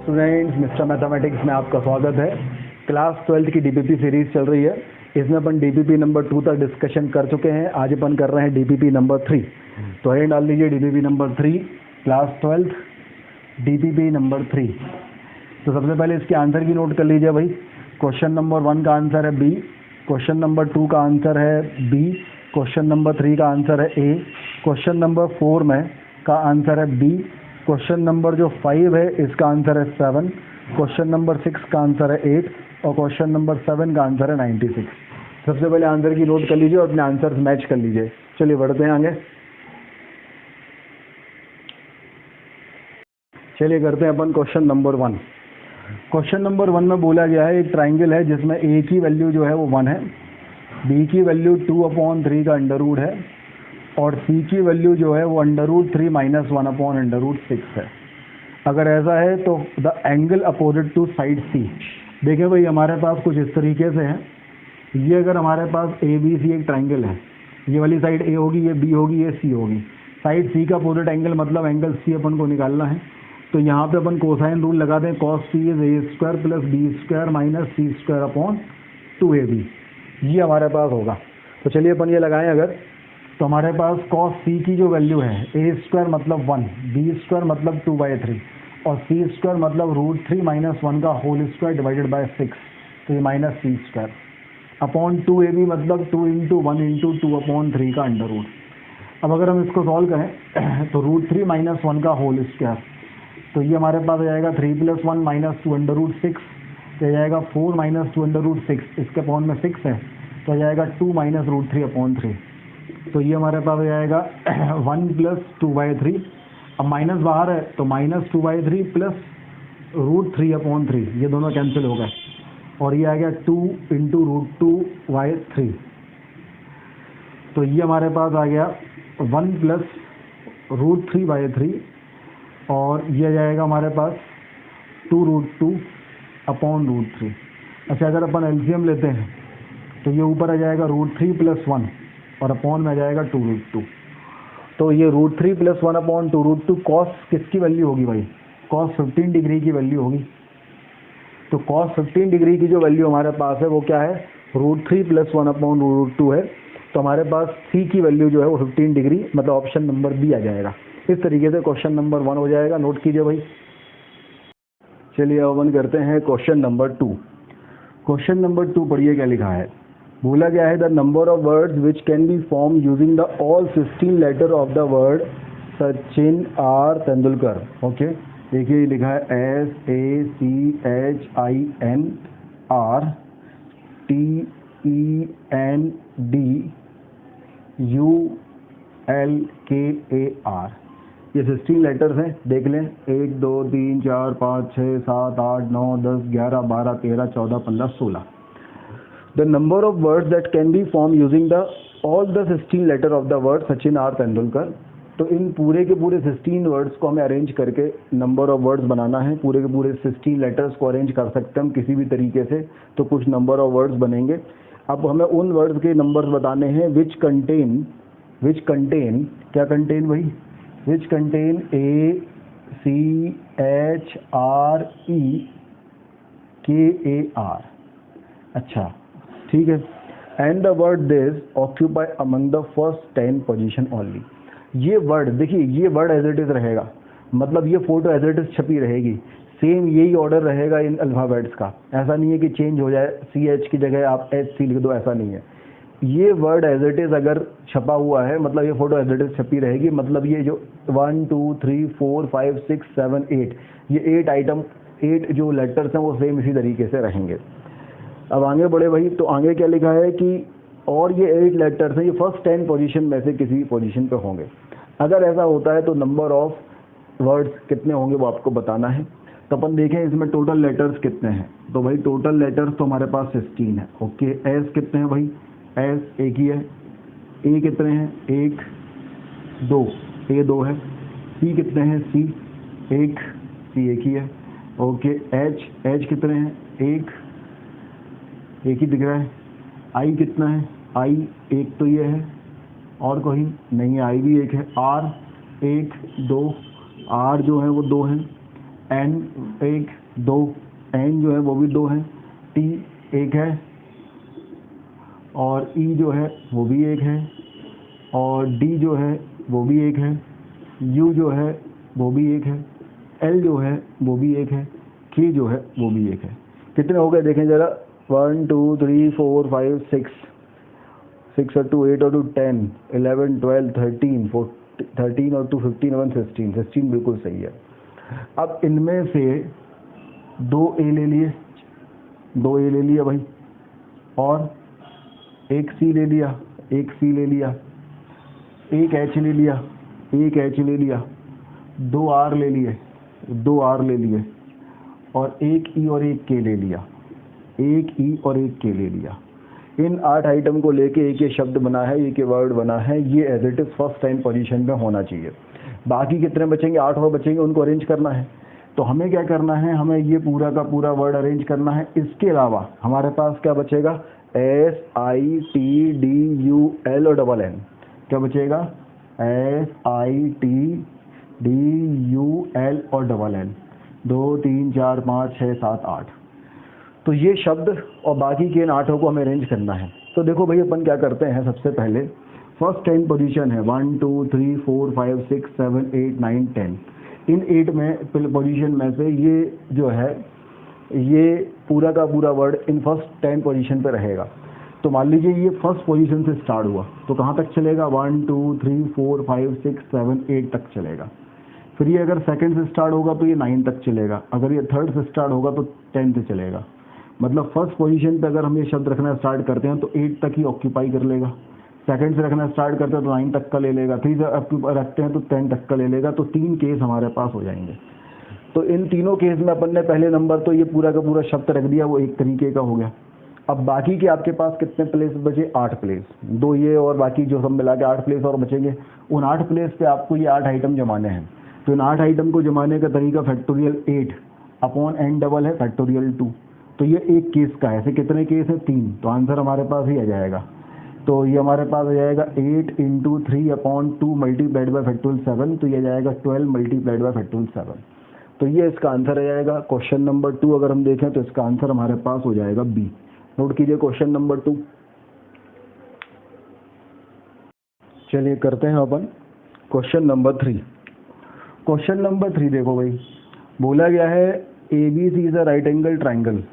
Students, mister mathematics में आपका स्वागत है। क्लास 12 की डीपीपी सीरीज चल रही है। इसमें अपन डीपीपी नंबर 2 तक डिस्कशन कर चुके हैं। आज अपन कर रहे हैं डीपीपी नंबर 3। तो हेडिंग डाल लीजिए DPP number 3, class 12 DPP number 3। तो सबसे पहले इसके आंसर की नोट कर लीजिए भाई। क्वेश्चन नंबर 1 का आंसर है बी, क्वेश्चन नंबर 2 का आंसर है बी, क्वेश्चन नंबर 3 का आंसर है ए, क्वेश्चन नंबर 4 में का आंसर है बी, क्वेश्चन नंबर जो 5 है इसका आंसर है 7, क्वेश्चन नंबर 6 का आंसर है 8 और क्वेश्चन नंबर 7 का आंसर है 96। सबसे पहले आंसर की नोट कर लीजिए और अपने आंसर मैच कर लीजिए। चलिए बढ़ते हैं आगे। चलिए करते हैं अपन क्वेश्चन नंबर 1। क्वेश्चन नंबर 1 में बोला गया है एक ट्राइंगल है जिसमें ए की वैल्यू जो है वो 1 है, बी की वैल्यू 2/3 का अंडर रूट है और सी की वैल्यू जो है वो √3 - 1/√6 है। अगर ऐसा है तो the angle opposite to side C. देखिए भाई हमारे पास कुछ इस तरीके से है। ये अगर हमारे पास ए बी सी एक ट्राइंगल है, ये वाली साइड ए होगी, ये बी होगी, ये सी होगी। साइड सी का अपोजिट एंगल मतलब एंगल सी अपन को निकालना है। तो यहाँ पे अपन कोसाइन रूल लगा दें, cos c is a² + b² - c² /2ab। ये हमारे पास होगा। तो चलिए अपन ये लगाएं। अगर तो हमारे पास cos c की जो वैल्यू है a² मतलब 1, b² मतलब 2/3 और c² मतलब √3 - 1 का होल स्क्वायर डिवाइडेड बाय 6, तो ये -c² अपॉन 2ab मतलब 2 × 1 × 2/3 का अंडर रूट। अब अगर हम इसको सॉल्व करें तो √3 - 1 का होल स्क्वायर, तो ये हमारे पास आ जाएगा 3 + 1 - 2 √6, तो आ जाएगा 4 - 2 √6, इसके अपॉन में 6 है तो आ जाएगा 2 - √3/3। तो ये हमारे पास आ जाएगा 1 + 2/3। अब माइनस बाहर है तो -2/3 + √3/3, ये दोनों कैंसिल हो गए और ये आ गया 2 × √2/3। तो ये हमारे पास आ गया 1 + √3/3 और ये आ जाएगा हमारे पास 2 √2/√3। अच्छा अगर अपन एलसीएम लेते हैं तो ये ऊपर आ जाएगा √3 + 1 और अपॉन में आ जाएगा 2 √2। तो ये √3 + 1/2√2 कॉस किसकी वैल्यू होगी भाई? कॉस 15 डिग्री की वैल्यू होगी। तो कॉस 15 डिग्री की जो वैल्यू हमारे पास है वो क्या है? √3 + 1/√2 है। तो हमारे पास सी की वैल्यू जो है वो 15 डिग्री, मतलब ऑप्शन नंबर बी आ जाएगा। इस तरीके से क्वेश्चन नंबर 1 हो जाएगा। नोट कीजिए भाई। चलिए अब अपन करते हैं क्वेश्चन नंबर 2। क्वेश्चन नंबर 2 पढ़िए क्या लिखा है। बोला गया है the number of words which can be form using the all 16 letter of the word Sachin R Tendulkar. Okay, देखिए लिखा है SACHINRTENDULKAR। ये 16 लेटर्स हैं, देख लें। 1 2 3 4 5 6 7 8 9 10 11 12 13 14 15 16। The number of words that can be formed using all the 16 letter of the word Sachin R Tendulkar. तो इन पूरे के पूरे 16 वर्ड्स को हमें अरेंज करके नंबर ऑफ वर्ड्स बनाना है। पूरे के पूरे 16 लेटर्स को अरेंज कर सकते हैं हम किसी भी तरीके से, तो कुछ नंबर ऑफ वर्ड्स बनेंगे। अब हमें उन वर्ड्स के नंबर्स बताने हैं विच कंटेन क्या कंटेन भाई? Which contain ACHREKAR। अच्छा ठीक है। And the word this occupy among the first 10 position only. ये वर्ड देखिए, ये वर्ड एज इट इज रहेगा, मतलब ये फोटो एज इट इज छपी रहेगी। सेम यही ऑर्डर रहेगा इन अल्फाबेट्स का। ऐसा नहीं है कि चेंज हो जाए, CH की जगह आप HC लिख दो, ऐसा नहीं है। ये वर्ड एज इट इज अगर छपा हुआ है मतलब ये फोटो एज इट इज छपी रहेगी। मतलब ये जो 1 2 3 4 5 6 7 8, ये 8 आइटम 8 जो लेटर्स हैं वो सेम इसी तरीके से रहेंगे। अब आगे बढ़े भाई, तो आगे क्या लिखा है कि और ये 8 लेटर्स हैं, ये फर्स्ट 10 पोजीशन में से किसी पोजीशन पे होंगे। अगर ऐसा होता है तो नंबर ऑफ वर्ड्स कितने होंगे वो आपको बताना है। तो अपन देखें इसमें टोटल लेटर्स कितने हैं। तो भाई टोटल लेटर्स तो हमारे पास 16 है। ओके, एस कितने हैं भाई? एस एक ही है। ए कितने हैं? 1 2, ए 2 है। सी कितने हैं? सी 1, सी एक ही है। ओके, एच कितने हैं? 1 ही दिख रहा है। आई कितना है? आई 1 तो ये है और कोई नहीं है, आई भी 1 है। आर 1 2, आर जो है वो 2 है। एन एक, दो, एन जो है वो भी 2 है, टी एक है, और ई जो है वो भी एक है, और डी जो है वो भी एक है, यू जो है वो भी एक है, एल जो है वो भी एक है, के जो है वो भी एक है। कितने हो गए देखें ज़रा, 1 2 3 4 5 6, 6 और 2 8 और 2 10 11 12 13 13 और 2 15 1 16, 16 बिल्कुल सही है। अब इनमें से 2 ए ले लिए, 2 ए ले लिया भाई, और एक सी ले लिया, एक सी ले लिया, एक एच ले लिया, एक एच ले लिया, 2 आर ले लिए, 2 आर ले लिए, और एक ई और एक के ले लिया, एक ई और एक के ले लिया। इन 8 आइटम को लेके एक ये शब्द बना है, एक ये वर्ड बना है, ये as it is first time position में होना चाहिए। बाकी कितने बचेंगे, 8 और बचेंगे, उनको अरेंज करना है। तो हमें क्या करना है, हमें ये पूरा का पूरा वर्ड अरेंज करना है। इसके अलावा हमारे पास क्या बचेगा, S I T D U L और डबल एन। क्या बचेगा, S I T D U L और डबल एन, 2 3 4 5 6 7 8। तो ये शब्द और बाकी के इन 8 को हमें अरेंज करना है। तो देखो भाई अपन क्या करते हैं, सबसे पहले फर्स्ट 10 पोजीशन है, 1 2 3 4 5 6 7 8 9 10। इन 8 में पोजीशन में से ये जो है ये पूरा का पूरा वर्ड इन फर्स्ट 10 पोजीशन पे रहेगा। तो मान लीजिए ये फर्स्ट पोजीशन से स्टार्ट हुआ तो कहाँ तक चलेगा, 1 2 3 4 5 6 7 8 तक चलेगा। फिर ये अगर सेकंड से स्टार्ट होगा तो ये 9 तक चलेगा, अगर ये थर्ड से स्टार्ट होगा तो 10 से चलेगा। मतलब फर्स्ट पोजीशन पे अगर हम ये शब्द रखना स्टार्ट करते हैं तो 8 तक ही ऑक्यूपाई कर लेगा, सेकंड से रखना स्टार्ट करते हैं तो 9 तक का ले लेगा, फिर रखते हैं तो 10 तक का ले लेगा। तो 3 केस हमारे पास हो जाएंगे। तो इन तीनों केस में अपन ने पहले नंबर तो ये पूरा का पूरा शब्द रख दिया, वो एक तरीके का हो गया। अब बाकी के आपके पास कितने प्लेस बचे, 8 प्लेस, 2 ये और बाकी जो सब मिला के 8 प्लेस और बचेंगे। उन 8 प्लेस पे आपको ये 8 आइटम जमाने हैं। तो इन 8 आइटम को जमाने का तरीका फैक्टोरियल 8 अपॉन एन डबल है फैक्टोरियल 2। तो ये एक केस का है, ऐसे कितने केस है, 3। तो आंसर हमारे पास ही आ जाएगा। तो ये हमारे पास आ जाएगा 8 × 3 अपॉन 2 मल्टीप्लाइड बाय फैक्टोरियल 7। तो ये जाएगा 12 मल्टीप्लाइड बाय फैक्टोरियल 7। तो ये इसका आंसर आ जाएगा। क्वेश्चन नंबर 2 अगर हम देखें तो इसका आंसर हमारे पास हो जाएगा बी। नोट कीजिए क्वेश्चन नंबर 2। चलिए करते हैं अपन क्वेश्चन नंबर 3। क्वेश्चन नंबर 3 देखो भाई, बोला गया है ABC is a right angle triangle,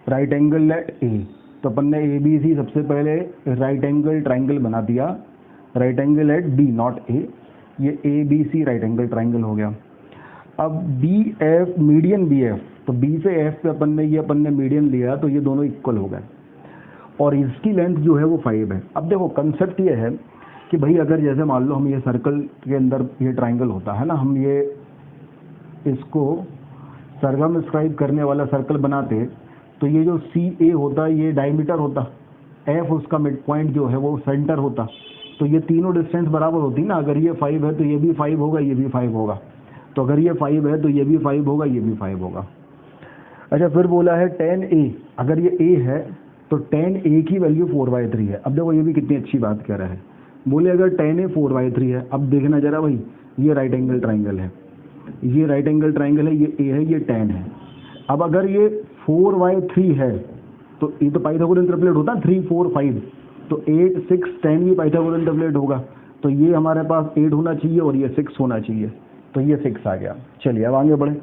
right angle at A. तो अपन ने ABC सबसे पहले राइट एंगल ट्राइंगल बना दिया, right angle at B not A. ये ABC राइट एंगल ट्राइंगल हो गया। अब BF मीडियन BF, तो B से F पे अपन ने मीडियन लिया तो ये दोनों इक्वल हो गए और इसकी लेंथ जो है वो 5 है। अब देखो कंसेप्ट ये है कि भाई अगर जैसे मान लो हम ये सर्कल के अंदर ये ट्राइंगल होता है ना, हम ये इसको सर्कमस्क्राइब करने वाला सर्कल बनाते तो ये जो CA होता ये डायमीटर होता, F उसका मिड पॉइंट जो है वो सेंटर होता। तो ये तीनों डिस्टेंस बराबर होती ना, अगर ये 5 है तो ये भी 5 होगा, ये भी 5 होगा। तो अगर ये 5 है तो ये भी 5 होगा, ये भी 5 होगा। अच्छा फिर बोला है 10A, अगर ये A है तो 10A की वैल्यू 4/3 है। अब देखो ये भी कितनी अच्छी बात कह रहा है, बोले अगर 10A 4/3 है। अब देखना जरा भाई, ये राइट एंगल ट्राइंगल है, ये राइट एंगल ट्राइंगल है, ये A है, ये 10 है। अब अगर ये 4/3 है तो ये तो पाइथागोरन ट्रिपलेट होता है 3 4 5, तो 8 6 10 भी पाइथागोरन ट्रिपलेट होगा। तो ये हमारे पास 8 होना चाहिए और ये 6 होना चाहिए, तो ये 6 आ गया। चलिए अब आगे बढ़े।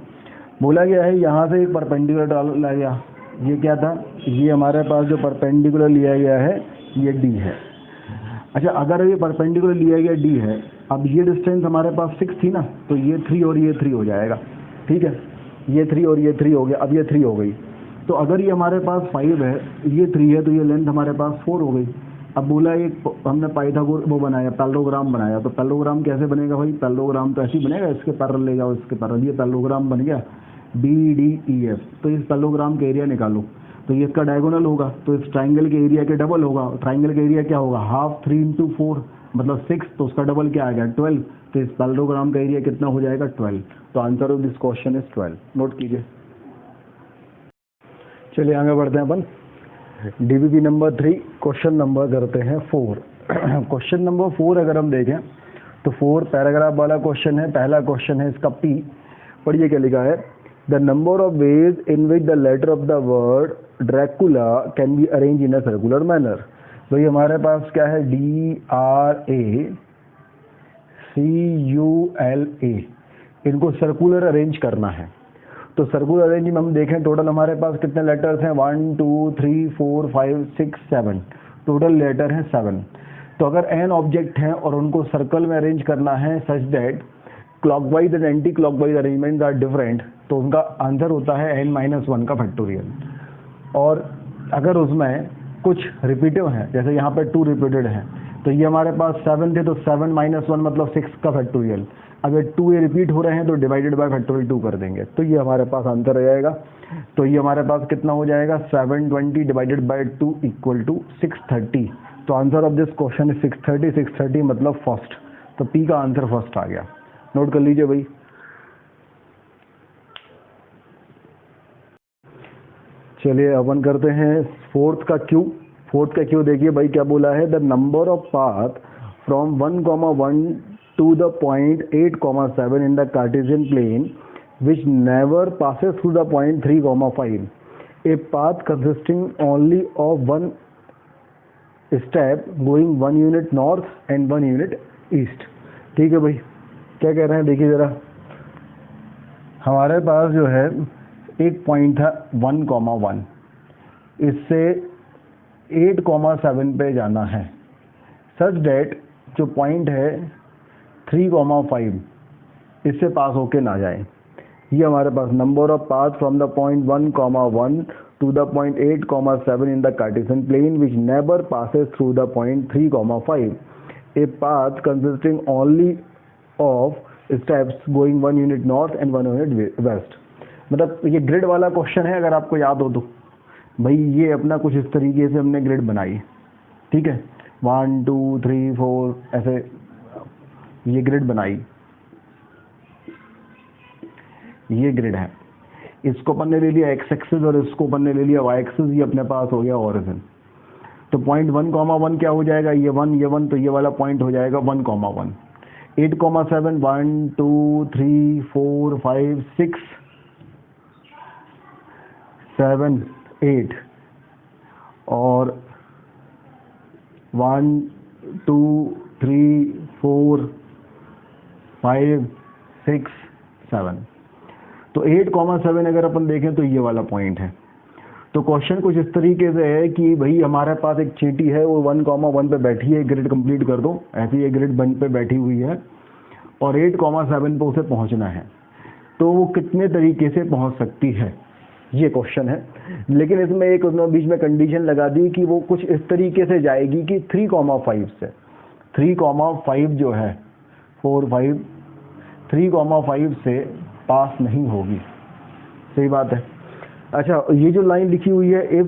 बोला गया है यहाँ से एक परपेंडिकुलर डाला गया, ये क्या था, ये हमारे पास जो परपेंडिकुलर लिया गया है ये D है। अच्छा अगर ये परपेंडिकुलर लिया गया D है, अब ये डिस्टेंस हमारे पास 6 थी ना, तो ये 3 और ये 3 हो जाएगा। ठीक है, ये 3 और ये 3 हो गया, अब ये 3 हो गई। तो अगर ये हमारे पास 5 है, ये 3 है, तो ये लेंथ हमारे पास 4 हो गई। अब बोला एक हमने पाइथागोर वो बनाया, पैरेललोग्राम बनाया। तो पैरेललोग्राम कैसे बनेगा भाई, पैरेललोग्राम तो ऐसे ही बनेगा, इसके पैरेलल ले जाओ, इसके पैरेलल, ये पैरेललोग्राम बन गया BDEF। तो इस पैरेललोग्राम का एरिया निकालो, तो ये इसका डायगोनल होगा, तो इस ट्राइंगल के एरिया के डबल होगा। ट्राइंगल का एरिया क्या होगा, हाफ 3 × 4 मतलब 6, तो उसका डबल क्या आ गया 12। तो इस पैरेललोग्राम का एरिया कितना हो जाएगा 12। तो answer of this question is 12। Note कीजिए। चलिए आगे बढ़ते हैं अपन DBP नंबर 3। क्वेश्चन नंबर करते हैं 4। क्वेश्चन नंबर 4 अगर हम देखें तो 4 पैराग्राफ वाला क्वेश्चन है। पहला क्वेश्चन है इसका P। पढ़िए क्या लिखा है, the number of ways in which the letter of the word Dracula can be arrange in a circular manner. भाई हमारे पास क्या है, DRACULA, इनको सर्कुलर अरेंज करना है। तो सर्कुलर अरेंज में हम देखें टोटल हमारे पास कितने लेटर्स हैं, 1 2 3 4 5 6 7, टोटल लेटर हैं 7। तो अगर n ऑब्जेक्ट हैं और उनको सर्कल में अरेंज करना है such that clockwise and anti clockwise arrangement are different, तो उनका आंसर होता है n-1 का फैक्टोरियल। और अगर उसमें कुछ रिपीटिव हैं, जैसे यहाँ पे 2 रिपीटेड हैं, तो ये हमारे पास 7 थे, तो 7-1 मतलब 6 का फैक्टोरियल। अगर 2 ये रिपीट हो रहे हैं तो डिवाइडेड बाय फैक्टोरियल 2 कर देंगे, तो ये हमारे पास आंसर आ जाएगा। तो ये हमारे पास कितना हो जाएगा, 720 डिवाइडेड बाय 2 इक्वल टू 630। तो answer of this question is 630। 630 मतलब फर्स्ट, तो पी का आंसर फर्स्ट आ गया। नोट कर लीजिए भाई। चलिए अपन करते हैं फोर्थ का क्यू। फोर्थ का क्यू देखिए भाई क्या बोला है, the number of path from 1,1 to the point 8,7 in the Cartesian plane which never passes through the point 3,5. A path consisting only of one step going 1 unit north and 1 unit east। ठीक है भाई, क्या कह रहे हैं देखिए जरा। हमारे पास जो है एक पॉइंट था 1,1, इससे 8,7 पे जाना है सच डेट जो पॉइंट है 3,5 इससे पास होके ना जाए। ये हमारे पास number of path from the point 1,1 to the point 8,7 in the cartesian plane which never passes through the point 3,5। A path consisting only of steps going 1 unit north and 1 unit west. मतलब ये grid वाला क्वेश्चन है, अगर आपको याद हो तो भाई ये अपना कुछ इस तरीके से हमने ग्रिड बनाई, ठीक है, 1 2 3 4 ऐसे ये ग्रिड बनाई, ये ग्रिड है। इसको अपन ने ले लिया एक्स एक्सिस और इसको अपन ने ले लिया वाई एक्सिस, ये अपने पास हो गया ओरिजिन। तो पॉइंट 1,1 क्या हो जाएगा, ये 1, तो ये वाला पॉइंट हो जाएगा 1,1। 8,7 1 2 3 4 5 6 7 8 और 1 2 3 4 5 6 7। तो 8,7 अगर अपन देखें तो ये वाला पॉइंट है। तो क्वेश्चन कुछ इस तरीके से है कि भाई हमारे पास एक चींटी है, वो 1,1 पे बैठी है, ग्रिड कंप्लीट कर दो, ऐसी ये ग्रिड 1 पे बैठी हुई है और 8,7 पे उसे पहुंचना है, तो वो कितने तरीके से पहुंच सकती है, ये क्वेश्चन है। लेकिन इसमें एक उसने बीच में कंडीशन लगा दी कि वो कुछ इस तरीके से जाएगी कि 3,5 से 3,5 जो है 4 5 3,5 से पास नहीं होगी। सही बात है। अच्छा, ये जो लाइन लिखी हुई है, if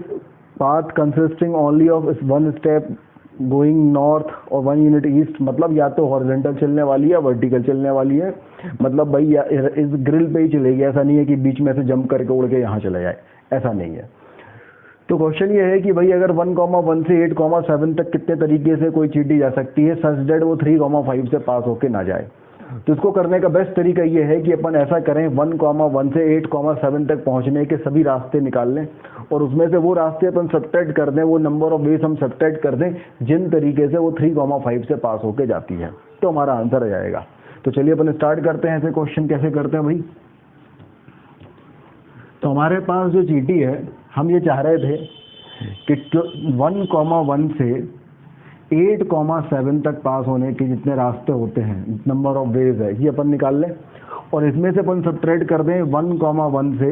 path consisting only of one step going north और 1 यूनिट ईस्ट, मतलब या तो हॉरिजॉन्टल चलने वाली है या वर्टिकल चलने वाली है। मतलब भाई इस ग्रिल पे ही चलेगी, ऐसा नहीं है कि बीच में से जंप करके उड़ के यहाँ चला जाए, ऐसा नहीं है। तो क्वेश्चन ये है कि भाई अगर 1,1 से 8,7 तक कितने तरीके से कोई चींटी जा सकती है सच दैट वो 3,5 से पास होके ना जाए। तो इसको करने का बेस्ट तरीका ये है कि अपन ऐसा करें, 1,1 से 8,7 तक पहुंचने के सभी रास्ते निकाल लें और उसमें से वो रास्ते अपन सब्ट्रैक्ट कर दें, वो नंबर ऑफ वेज हम सब्ट्रैक्ट कर दें जिन तरीके से वो 3,5 से पास होके जाती है, तो हमारा आंसर आ जाएगा। तो चलिए अपन स्टार्ट करते हैं। ऐसे क्वेश्चन कैसे करते हैं भाई। तो हमारे पास जो चींटी है, हम ये चाह रहे थे कि 1,1 से 8,7 तक पास होने के जितने रास्ते होते हैं, नंबर ऑफ वेज है, ये अपन निकाल लें और इसमें से अपन सब्ट्रैक्ट कर दें 1,1 से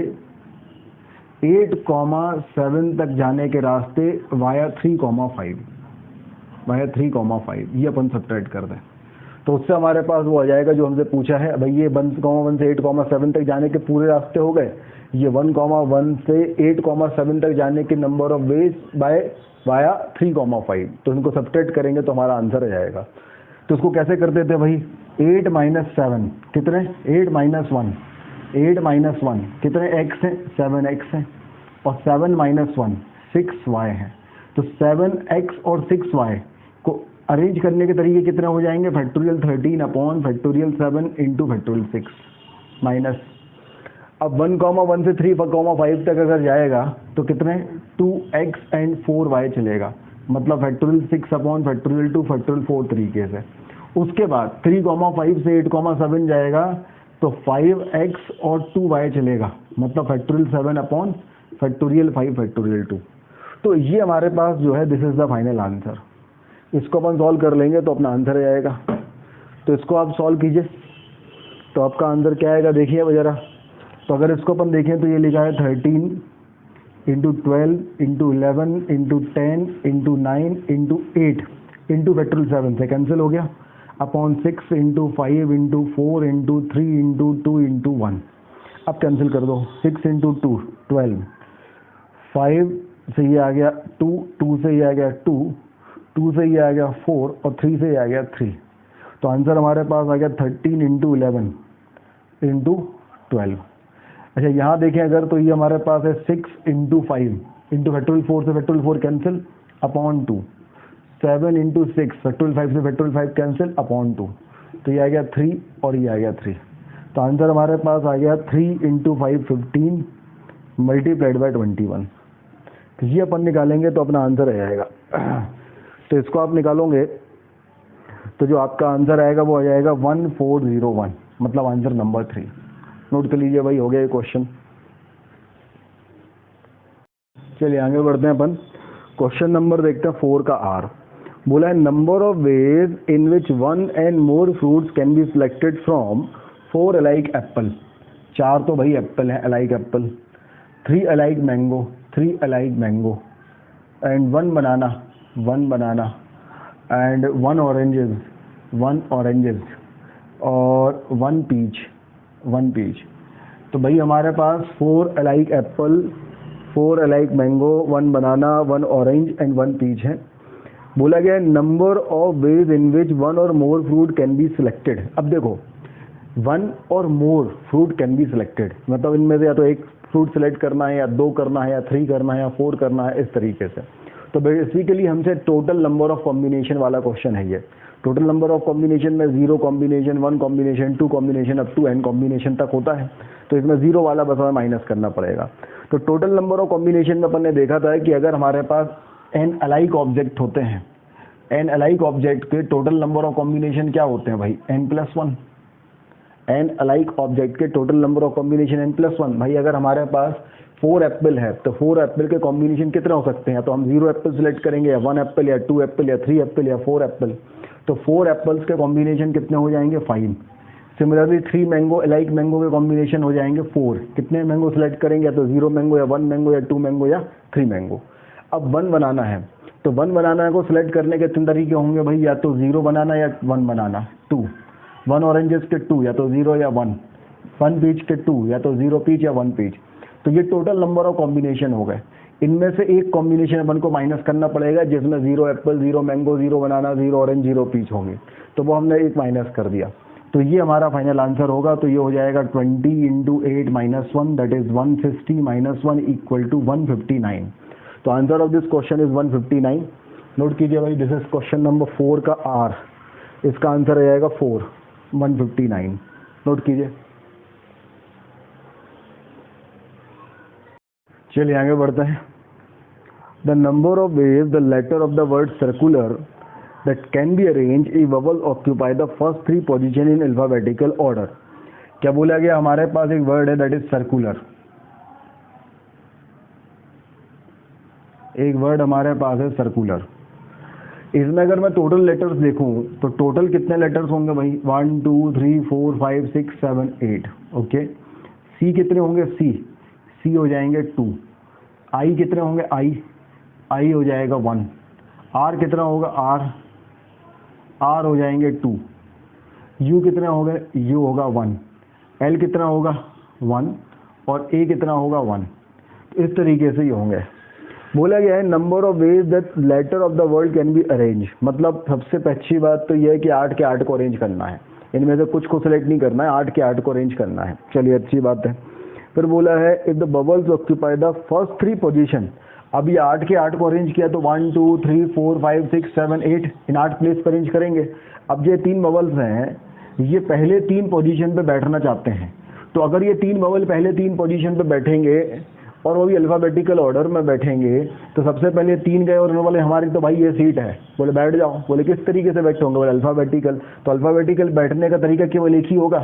8,7 तक जाने के रास्ते वाया 3,5 ये अपन सब्ट्रैक्ट कर दें। तो उससे हमारे पास वो आ जाएगा जो हमसे पूछा है भाई, ये 1,1 से 8,7 तक जाने के पूरे रास्ते हो गए, ये 1,1 से 8,7 तक जाने के नंबर ऑफ वेज वाया 3,5, तो इनको सब्ट्रैक्ट करेंगे तो हमारा आंसर आ जाएगा। तो इसको कैसे करते थे भाई, 8 - 7 कितने, 8 - 1 कितने x हैं, 7x हैं और 7 - 1 6y है। तो 7x और 6y को अरेंज करने के तरीके कितने हो जाएंगे, factorial 13 upon factorial 7 into factorial 6 minus अब 1,1 से 3,5 तक अगर जाएगा तो कितने 2x एंड 4y चलेगा, मतलब फैक्टोरियल 6 अपॉन फैक्टोरियल 2 फैक्टोरियल 4 तरीके से। उसके बाद 3,5 से 8,7 जाएगा तो 5x और 2y चलेगा, मतलब फैक्टोरियल 7 अपॉन फैक्टोरियल 5 फैक्टोरियल 2। तो ये हमारे पास जो है this is the final answer. इसको अपन सॉल्व कर लेंगे तो अपना आंसर आ जाएगा। तो इसको आप सॉल्व कीजिए तो आपका आंसर क्या आएगा देखिए जरा। तो अगर इसको अपन देखें तो ये लिखा है 13 into 12 into 11 into 10 into 9 into 8 into factorial 7 से कैंसिल हो गया, upon 6 into 5 into 4 into 3 into 2 into 1। अब कैंसिल कर दो, 6 इंटू 2 12, 5 से ये आ गया 2, 2 से ये आ गया 2, 2 से ये आ गया 4 और 3 से ये आ गया 3। तो आंसर हमारे पास आ गया 13 इंटू 11 इंटू 12। अच्छा यहाँ देखें अगर तो ये हमारे पास है 6 इंटू 5 इंटू फैक्टोरियल 4 से factorial 4 cancel upon 2, 7 into 6 factorial 5 से फैक्टोरियल 5 कैंसिल अपॉन 2, तो ये आ गया 3 और ये आ गया 3। तो आंसर हमारे पास आ गया 3 इंटू 5 15 मल्टीप्लाइड बाई 21। तो ये अपन निकालेंगे तो अपना आंसर आ जाएगा। तो इसको आप निकालोगे तो जो आपका आंसर आएगा वो आ जाएगा 1401, मतलब आंसर नंबर 3। नोट कर लीजिए भाई, हो गया ये क्वेश्चन। चलिए आगे बढ़ते हैं अपन। क्वेश्चन नंबर देखते हैं 4 का आर। बोला है number of ways in which 1 and more fruits can be selected from 4 alike apple. 4 तो भाई एप्पल है, alike apple, 3 alike mango, 3 alike mango and 1 banana, 1 banana and 1 oranges, 1 oranges और 1 पीच, 1 पीच। तो भाई हमारे पास 4 alike apple, 4 alike mango, 1 banana, 1 orange and 1 peach है। बोला गया number of ways in which 1 और मोर फ्रूट कैन बी सिलेक्टेड। अब देखो 1 और मोर फ्रूट कैन बी सिलेक्टेड, मतलब इनमें से या तो एक फ्रूट सेलेक्ट करना है या 2 करना है या 3 करना है या 4 करना है, इस तरीके से। तो बेसिकली हमसे टोटल नंबर ऑफ कॉम्बिनेशन वाला क्वेश्चन है ये। टोटल नंबर ऑफ कॉम्बिनेशन में 0 combination, 1 combination, 2 combination up to n combination तक होता है। तो इसमें 0 वाला बस हमें माइनस करना पड़ेगा। तो टोटल नंबर ऑफ कॉम्बिनेशन में अपन ने देखा था कि अगर हमारे पास n अलाइक ऑब्जेक्ट होते हैं, n अलाइक ऑब्जेक्ट के टोटल नंबर ऑफ कॉम्बिनेशन क्या होते हैं भाई n+1। n अलाइक ऑब्जेक्ट के total number of combination n+1। भाई अगर हमारे पास 4 एप्पल है तो 4 एप्पल के कॉम्बिनेशन कितने हो सकते हैं, तो हम 0 एप्पल सिलेक्ट करेंगे या 1 एप्पल या 2 एप्पल या 3 एप्पल या 4 एप्पल। तो 4 एप्पल्स के कॉम्बिनेशन कितने हो जाएंगे 5। सिमिलरली 3 मैंगो अलाइक मैंगो के कॉम्बिनेशन हो जाएंगे 4। कितने मैंगो सिलेक्ट करेंगे, या तो 0 मैंगो या 1 मैंगो या 2 मैंगो या 3 मैंगो। अब 1 बनाना है तो 1 बनाना को सिलेक्ट करने के 3 तरीके होंगे भाई, या तो 0 बनाना या 1 बनाना, 2। 1 ऑरेंजेस के 2, या तो 0 या 1। 1 पीच के 2, या तो 0 पीच या 1 पीच। तो ये टोटल नंबर ऑफ कॉम्बिनेशन हो गए। इनमें से एक कॉम्बिनेशन अपन को माइनस करना पड़ेगा जिसमें 0 एप्पल, 0 मैंगो, 0 बनाना, 0 ऑरेंज, 0 पीच होंगे। तो वो हमने एक माइनस कर दिया। तो ये हमारा फाइनल आंसर होगा। तो ये हो जाएगा 20 into 8 minus 1 that is 150 minus 1 equal to 159। तो answer of this question is 159। Note कीजिए भाई, दिस इज क्वेश्चन नंबर 4 का आर। इसका आंसर आ जाएगा 4, 159। नोट कीजिए। चलिए आगे बढ़ते हैं। The number of ways the letter of the word circular that can be arrange a vowel occupy the first 3 position in alphabetical order. क्या बोला गया, हमारे पास एक वर्ड है दैट इज सर्कुलर। एक वर्ड हमारे पास है सर्कुलर। इसमें अगर मैं टोटल लेटर्स देखूं तो टोटल कितने लेटर्स होंगे भाई, 1 2 3 4 5 6 7 8। ओके। सी कितने होंगे, सी हो जाएंगे 2। आई कितने होंगे, आई हो जाएगा 1। आर कितना होगा, आर हो जाएंगे 2। यू कितने हो गए, यू होगा 1। एल कितना होगा 1 और ए कितना होगा 1। तो इस तरीके से ये होंगे। बोला गया है number of ways that letter of the word can be arrange. मतलब सबसे अच्छी बात तो यह है कि 8 के 8 को अरेंज करना है। इनमें से कुछ को सिलेक्ट नहीं करना है, 8 के 8 को अरेंज करना है। चलिए अच्छी बात है। फिर बोला है if the bubbles occupy the first 3 position. अब ये 8 के 8 को अरेंज किया तो 1 2 3 4 5 6 7 8 इन 8 प्लेस पर अरेंज करेंगे। अब ये 3 बबल्स हैं, ये पहले 3 पोजीशन पे बैठना चाहते हैं। तो अगर ये 3 बबल पहले 3 पोजीशन पे बैठेंगे और वो भी अल्फ़ाबेटिकल ऑर्डर में बैठेंगे, तो सबसे पहले 3 गए और उन्होंने बोले हमारी तो भाई ये सीट है, बोले बैठ जाओ। बोले किस तरीके से बैठे होंगे? बोले अल्फ़ाबेटिकल। तो अल्फ़ाबेटिकल बैठने का तरीका केवल एक ही होगा।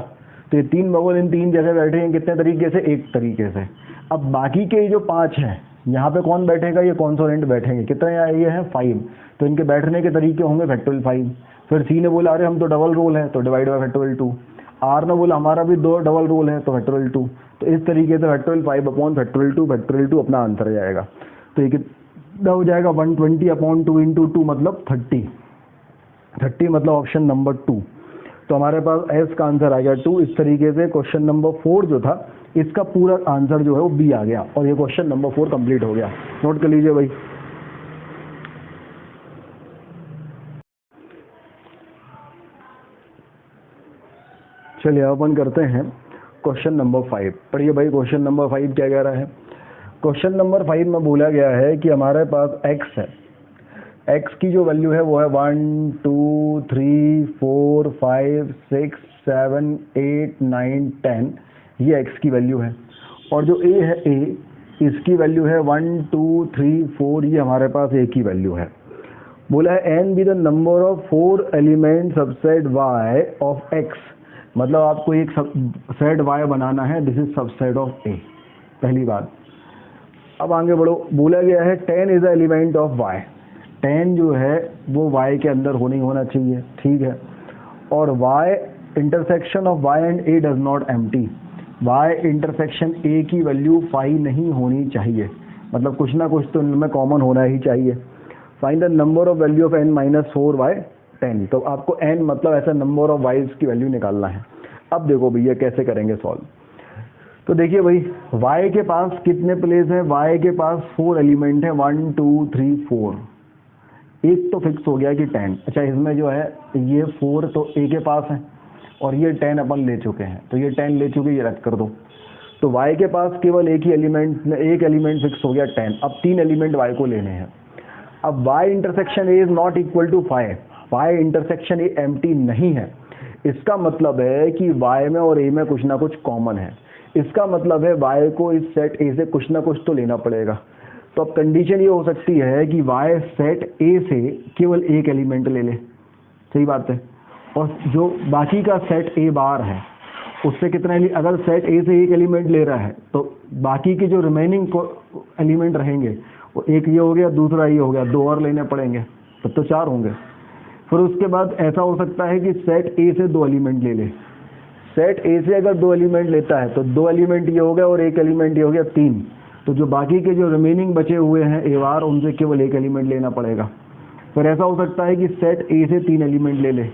तो ये 3 बबल इन 3 जगह बैठे हैं कितने तरीके से? एक तरीके से। अब बाकी के जो 5 हैं, यहाँ पे कौन बैठेगा? ये कॉन्सोनेंट बैठेंगे। कितने ये हैं? 5। तो इनके बैठने के तरीके होंगे फैक्टोरियल 5। फिर सी ने बोला अरे हम तो डबल रोल है, तो डिवाइड बाय फैक्टोरियल 2। आर ने बोला हमारा भी 2 डबल रोल है, तो फैक्टोरियल 2। तो इस तरीके से फैक्टोरियल 5 अपॉन फैक्टोरियल 2 अपना आंसर आ जाएगा। तो ये कितना हो जाएगा? 120 अपॉन 2 इंटू 2 मतलब 30 मतलब ऑप्शन नंबर 2। तो हमारे पास एस का आंसर आ गया 2। इस तरीके से क्वेश्चन नंबर 4 जो था इसका पूरा आंसर जो है वो बी आ गया और ये क्वेश्चन नंबर 4 कंप्लीट हो गया। नोट कर लीजिए भाई। चलिए ओपन करते हैं क्वेश्चन नंबर 5। पढ़िए भाई क्वेश्चन नंबर 5 क्या कह रहा है। क्वेश्चन नंबर 5 में बोला गया है कि हमारे पास x है, x की जो वैल्यू है वो है 1 2 3 4 5 6 7 8 9 10। ये x की वैल्यू है। और जो a है a, इसकी वैल्यू है 1 2 3 4। ये हमारे पास a की वैल्यू है। बोला है n be the number of 4 element subset y of x। मतलब आपको एक सेट y बनाना है, this is subset of a। पहली बात। अब आगे बढ़ो। बोला गया है 10 is the element of y। 10 जो है वो y के अंदर होना चाहिए, ठीक है। और y intersection of y and a does not empty. y intersection a की वैल्यू 5 नहीं होनी चाहिए, मतलब कुछ ना कुछ तो इनमें कॉमन होना ही चाहिए। Find the number of value of n minus 4 y 10। तो आपको n मतलब ऐसा नंबर ऑफ वाइज की वैल्यू निकालना है। अब देखो भैया कैसे करेंगे सॉल्व। तो देखिए भाई y के पास कितने प्लेस हैं? y के पास 4 एलिमेंट है, 1 2 3 4। एक तो फिक्स हो गया कि 10। अच्छा इसमें जो है ये 4 तो a के पास है और ये 10 अपन ले चुके हैं, तो ये 10 ले चुके, ये रद्द कर दो। तो y के पास केवल एक ही एलिमेंट, एक एलिमेंट फिक्स हो गया 10। अब 3 एलिमेंट y को लेने हैं। अब y intersection a is not equal to 5। y intersection a empty नहीं है। इसका मतलब है कि y में और a में कुछ ना कुछ कॉमन है। इसका मतलब है y को इस सेट a से कुछ ना कुछ तो लेना पड़ेगा। तो अब कंडीशन ये हो सकती है कि y सेट a से केवल एक एलिमेंट ले ले, सही बात है। और जो बाकी का सेट a बार है उससे कितना अगर सेट a से एक एलिमेंट ले रहा है तो बाकी के जो रिमेनिंग एलिमेंट रहेंगे वो एक ये हो गया, दूसरा ये हो गया, 2 और लेने पड़ेंगे, तब तो 4 होंगे। फिर उसके बाद ऐसा हो सकता है कि सेट a से 2 एलिमेंट ले ले। सेट a से अगर 2 एलिमेंट लेता है तो 2 एलिमेंट ये हो गया और एक एलिमेंट ये हो गया, 3। तो जो बाकी के जो रिमेनिंग बचे हुए हैं ए बार, उनसे केवल एक एलिमेंट लेना पड़ेगा। फिर ऐसा हो सकता है कि सेट a से 3 एलिमेंट ले ले,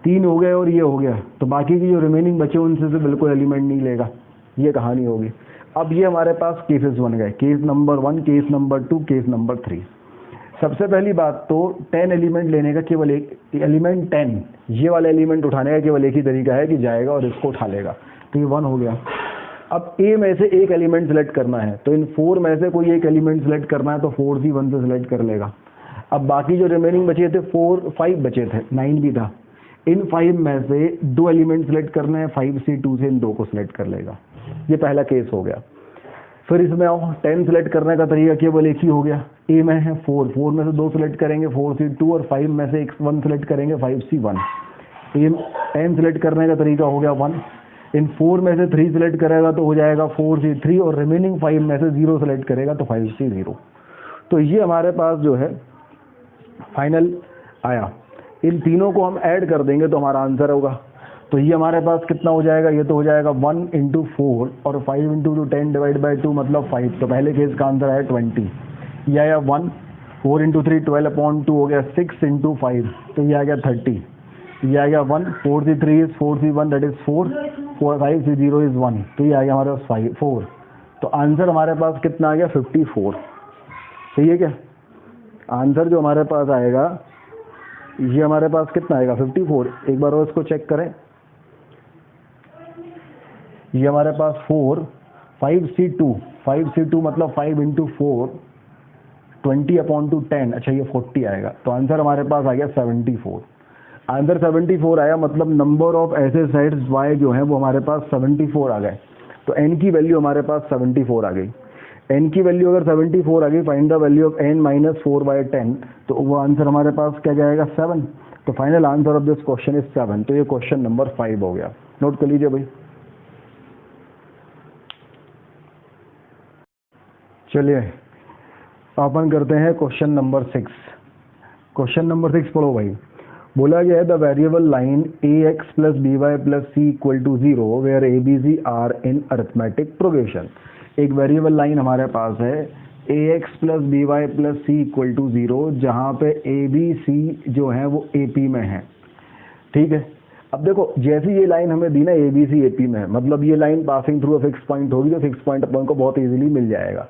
3 हो गए और ये हो गया, तो बाकी की जो रिमेनिंग बचे उनसे से बिल्कुल एलिमेंट नहीं लेगा। ये कहानी होगी। अब ये हमारे पास केसेस बन गए, case number 1, case number 2, case number 3। सबसे पहली बात तो 10 एलिमेंट लेने का केवल एक एलिमेंट 10, ये वाला एलिमेंट उठाने का केवल एक ही तरीका है कि जाएगा और इसको उठा लेगा। तो ये 1 हो गया। अब a में से एक एलिमेंट सेलेक्ट करना है, तो इन 4 में से कोई एक एलिमेंट सेलेक्ट करना है, तो 4C1 से सेलेक्ट कर लेगा। अब बाकी जो रिमेनिंग बचे थे 5 बचे थे, 9 भी था। इन 5 में से 2 एलिमेंट सेलेक्ट करने हैं, 5C2 से इन 2 को सिलेक्ट कर लेगा। ये पहला केस हो गया। फिर इसमें आओ, 10 सेलेक्ट करने का तरीका केवल एक ही हो गया। a में है 4 में से 2 सेलेक्ट करेंगे, 4C2, और 5 में से 1 सेलेक्ट करेंगे, 5C1। n सेलेक्ट करने का तरीका हो गया 1। इन 4 में से 3 सेलेक्ट करेगा तो हो जाएगा 4C3, और रिमेनिंग 5 में से 0 सेलेक्ट करेगा तो 5C0। तो ये हमारे पास जो है फाइनल आया। इन तीनों को हम ऐड कर देंगे तो हमारा आंसर होगा। तो ये हमारे पास कितना हो जाएगा? ये तो हो जाएगा 1 × 4 और 5 × 10 डिवाइड बाई 2 मतलब 5। तो पहले केस का आंसर आया 20। ये आया 1, 4 × 3 12/2 हो गया, 6 × 5 तो ये आ गया 30। ये आ गया 1, 4C3 is 4C1 that is 4, 5C0 is 1, तो ये आ गया हमारे पास 4। तो आंसर हमारे पास कितना आ गया? 54। सही है क्या? आंसर जो हमारे पास आएगा ये हमारे पास कितना आएगा? 54। एक बार और इसको चेक करें। ये हमारे पास 4, 5C2 मतलब 5 × 4 20/10। अच्छा ये 40 आएगा। तो आंसर हमारे पास आ गया 74। आंसर 74 आया, मतलब नंबर ऑफ ऐसे सेट्स y जो हैं वो हमारे पास 74 आ गए। तो n की वैल्यू हमारे पास 74 आ गई। n की वैल्यू अगर 74 आ गई, find the value of n minus 4/10, तो वो आंसर हमारे पास क्या जाएगा 7। तो final answer of this question is 7। तो ये क्वेश्चन नंबर 5 हो गया, नोट कर लीजिए भाई। चलिए अपन करते हैं क्वेश्चन नंबर 6। क्वेश्चन नंबर 6 पढ़ो भाई। बोला गया है the variable line ax plus b y plus c equal to 0 where a b c are in arithmetic progression. एक वेरिएबल लाइन हमारे पास है ax plus b y plus c equal to 0, जहाँ पे ए बी सी जो है वो ए पी में है। ठीक है, अब देखो जैसी ये लाइन हमें दी ना ए बी सी ए पी में है, मतलब ये line passing through a fix point होगी, तो फिक्स पॉइंट अपन को बहुत इजीली मिल जाएगा।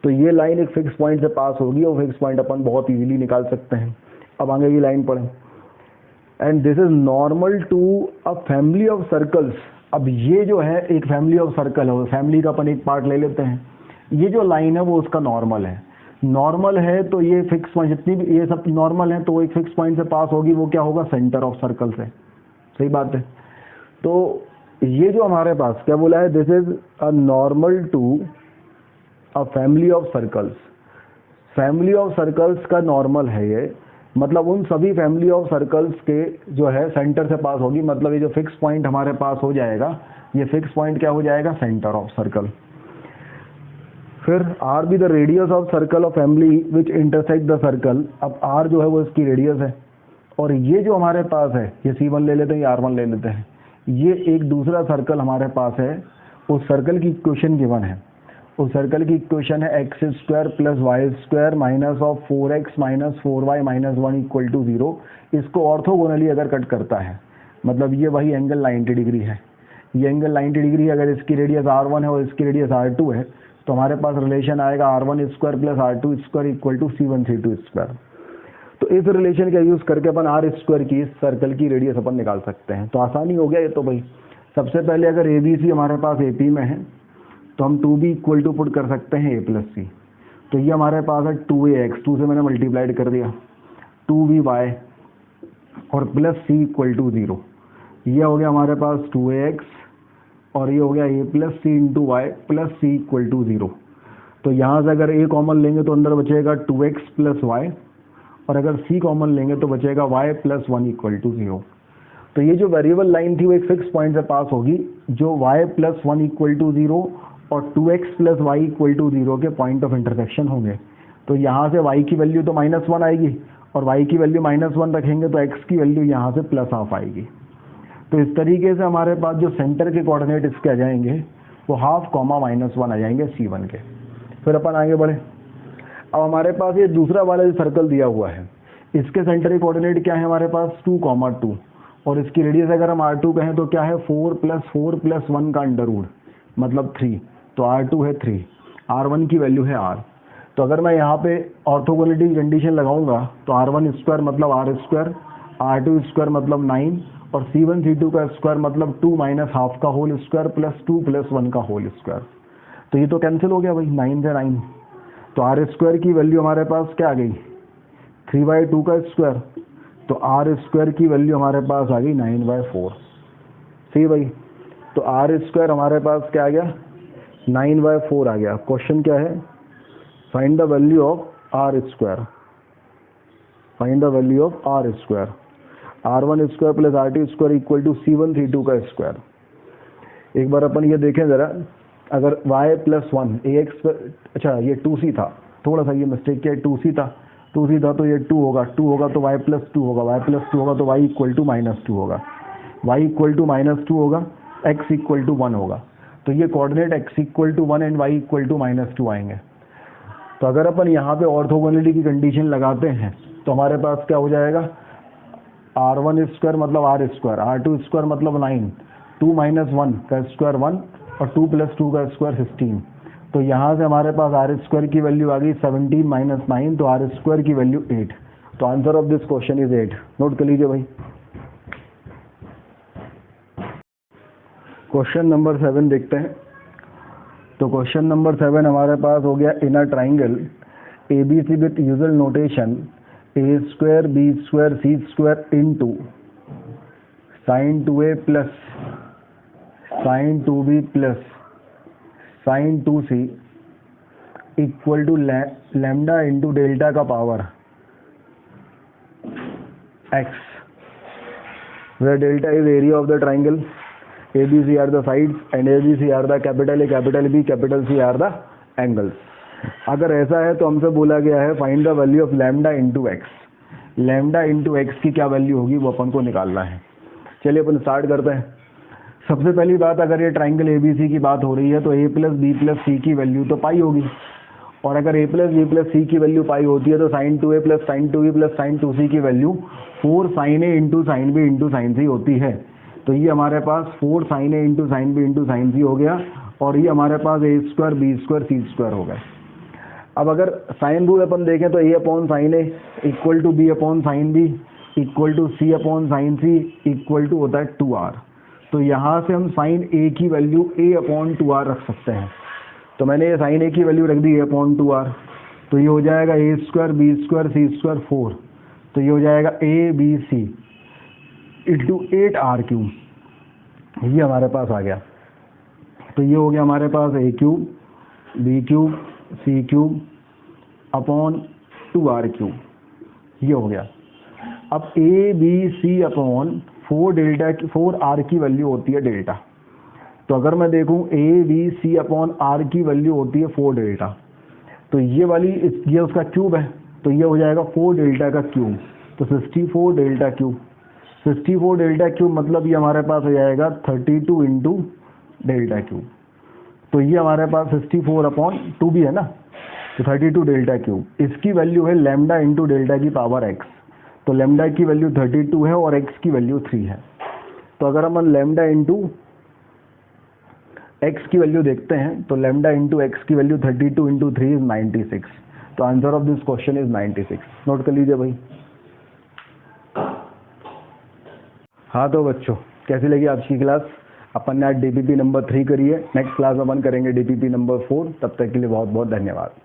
तो ये लाइन एक फिक्स पॉइंट से पास होगी और फिक्स पॉइंट अपन बहुत इजीली निकाल सकते हैं। अब आगे की लाइन पढ़ें। And this is normal to a family of circles. अब ये जो है एक फैमिली ऑफ सर्कल है, फैमिली का अपन एक पार्ट ले लेते हैं। ये जो लाइन है वो उसका नॉर्मल है। नॉर्मल है तो ये फिक्स पॉइंट, जितनी भी ये सब नॉर्मल है तो एक फिक्स पॉइंट से पास होगी, वो क्या होगा सेंटर ऑफ सर्कल से। सही बात है। तो ये जो हमारे पास क्या बोला है, this is a normal to a family of circles. Family of circles का नॉर्मल है ये, मतलब उन सभी फैमिली ऑफ सर्कल्स के जो है सेंटर से पास होगी, मतलब ये जो फिक्स पॉइंट हमारे पास हो जाएगा, ये फिक्स पॉइंट क्या हो जाएगा सेंटर ऑफ सर्कल। फिर R be the radius of circle of family which intersect the circle. अब आर जो है वो इसकी रेडियस है, और ये जो हमारे पास है ये C1 ले लेते हैं, या R1 ले लेते हैं। ये एक दूसरा सर्कल हमारे पास है, उस सर्कल की इक्वेशन गिवन है। उस सर्कल की इक्वेशन है x square plus y square minus of 4x minus 4y minus 1 equal to 0। इसको ऑर्थोगोनली अगर कट करता है, मतलब ये वही एंगल 90 डिग्री है। ये एंगल 90 डिग्री, अगर इसकी रेडियस R1 है और इसकी रेडियस R2 है, तो हमारे पास रिलेशन आएगा R1 square plus R2 square equal to C1 C2 square. तो इस रिलेशन का यूज करके अपन आर स्क्वायर की इस सर्कल की रेडियस अपन निकाल सकते हैं। तो आसानी हो गया ये तो भाई। सबसे पहले अगर ए बी सी हमारे पास ए पी में है, तो हम 2b इक्वल टू पुट कर सकते हैं a प्लस सी। तो ये हमारे पास है 2ax, 2 से मैंने मल्टीप्लाइड कर दिया, 2by और प्लस c इक्वल टू 0। ये हो गया हमारे पास 2ax और ये हो गया a plus c into y plus c equal to 0। तो यहाँ से अगर a कॉमन लेंगे तो अंदर बचेगा 2x प्लस वाई, और अगर c कॉमन लेंगे तो बचेगा y प्लस 1 इक्वल टू 0। तो ये जो वेरिएबल लाइन थी वो एक फिक्स पॉइंट से पास होगी, जो y प्लस 1 इक्वल टू 0 और 2x plus Y equal to 0 के पॉइंट ऑफ इंटरसेक्शन होंगे। तो यहाँ से y की वैल्यू तो -1 आएगी, और y की वैल्यू -1 रखेंगे तो x की वैल्यू यहाँ से +½ आएगी। तो इस तरीके से हमारे पास जो सेंटर के कोऑर्डिनेट इसके आ जाएंगे वो ½ -1 आ जाएंगे C1 के। फिर अपन आगे बढ़े। अब हमारे पास ये दूसरा वाला जो सर्कल दिया हुआ है, इसके सेंटर के कोऑर्डिनेट क्या है हमारे पास 2, 2, और इसकी रेडियस अगर हम R2 कहें तो क्या है 4 + 1 का अंडर रूट, मतलब 3। तो R2 है 3, R1 की वैल्यू है R। तो अगर मैं यहाँ पे ऑर्थोगोनलिटी कंडीशन लगाऊंगा तो R1 स्क्वायर मतलब R स्क्वायर, R2 स्क्वायर मतलब 9, और C1 C2 का स्क्वायर मतलब 2 माइनस हाफ का होल स्क्वायर प्लस 2 + 1 का होल स्क्वायर। तो ये तो कैंसिल हो गया भाई, 9 से 9। तो R स्क्वायर की वैल्यू हमारे पास क्या आ गई 3/2 का स्क्वायर, तो R स्क्वायर की वैल्यू हमारे पास आ गई 9/4। सही भाई। तो R स्क्वायर हमारे पास क्या आ गया 9/4 आ गया। क्वेश्चन क्या है, find the value of R square. Find the value of R square. R1 square plus R2 square equal to C1 C2 का स्क्वायर। एक बार अपन ये देखें ज़रा, अगर y + 1 ax, अच्छा ये 2c था, थोड़ा सा ये मिस्टेक किया, 2c था, 2c था तो ये 2 होगा, 2 होगा तो y + 2 होगा, y + 2 होगा तो y इक्वल टू -2 होगा, y इक्वल टू -2 होगा, x इक्वल टू 1 होगा। तो ये coordinate x equal to 1 and y equal to -2 आएंगे। तो अगर अपन यहाँ पे ऑर्थोगोनलिटी की कंडीशन लगाते हैं तो हमारे पास क्या हो जाएगा, R1 स्क्वायर मतलब R स्क्वायर, R2 स्क्वायर मतलब 9, 2 - 1 का स्क्वायर 1 और 2 + 2 का स्क्वायर 16। तो यहाँ से हमारे पास R स्क्वायर की वैल्यू आ गई 17 - 9, तो R स्क्वायर की वैल्यू 8। तो answer of this question is 8। Note कर लीजिए भाई। क्वेश्चन नंबर 7 देखते हैं। तो क्वेश्चन नंबर 7 हमारे पास हो गया, in a triangle ABC with usual notation a square b square c square into sin 2a plus sin 2b plus sine 2c equal to lambda into delta का power x, where delta is area of the triangle, ABC are the sides and ABC are the capital A, capital B, capital C are the angles. अगर ऐसा है तो हमसे बोला गया है find the value of lambda into x. Lambda into x की क्या वैल्यू होगी वो अपन को निकालना है। चलिए अपन स्टार्ट करते हैं। सबसे पहली बात, अगर ये ट्राइंगल ABC की बात हो रही है तो a plus b plus c की वैल्यू तो पाई होगी, और अगर a plus b plus c की वैल्यू पाई होती है तो sine 2a plus sine 2b plus sine 2c की value 4 sine a into sine b into sine c होती है। तो ये हमारे पास 4 sine a into sine b into sine c हो गया, और ये हमारे पास a square b square c square हो गया। अब अगर साइन रूल अपन देखें तो a upon sine a equal to b upon sine b equal to c upon sine c equal to होता है 2r। तो यहाँ से हम साइन a की वैल्यू a अपॉन 2r रख सकते हैं। तो मैंने ये साइन a की वैल्यू रख दी a अपॉन 2r, तो ये हो जाएगा a square b square c square 4, तो ये हो जाएगा a b c into 8r cube, ये हमारे पास आ गया। तो ये हो गया हमारे पास a cube b cube c cube upon 2r cube, ये हो गया। अब a b c upon 4r की वैल्यू होती है डेल्टा। तो अगर मैं देखूं a b c upon r की वैल्यू होती है 4 डेल्टा, तो ये वाली ये उसका क्यूब है, तो ये हो जाएगा 4 डेल्टा का क्यूब, तो 64 डेल्टा क्यूब। 64 डेल्टा क्यूब मतलब ये हमारे पास हो जाएगा 32 इंटू डेल्टा क्यूब। तो ये हमारे पास 64 अपॉन 2 भी है ना, तो 32 डेल्टा क्यूब। इसकी वैल्यू है लैम्डा इंटू डेल्टा की पावर x। तो लैम्डा की वैल्यू 32 है और x की वैल्यू 3 है। तो अगर हम लैम्डा इंटू x की वैल्यू देखते हैं तो लैम्डा इंटू x की वैल्यू 32 इंटू 3 इज 96। तो answer of this question is 96। Note कर लीजिए भाई। हाँ तो बच्चों, कैसी लगी आज की क्लास? अपन ने आज DPP नंबर 3 करी है। नेक्स्ट क्लास में अपन करेंगे DPP नंबर 4। तब तक के लिए बहुत बहुत धन्यवाद।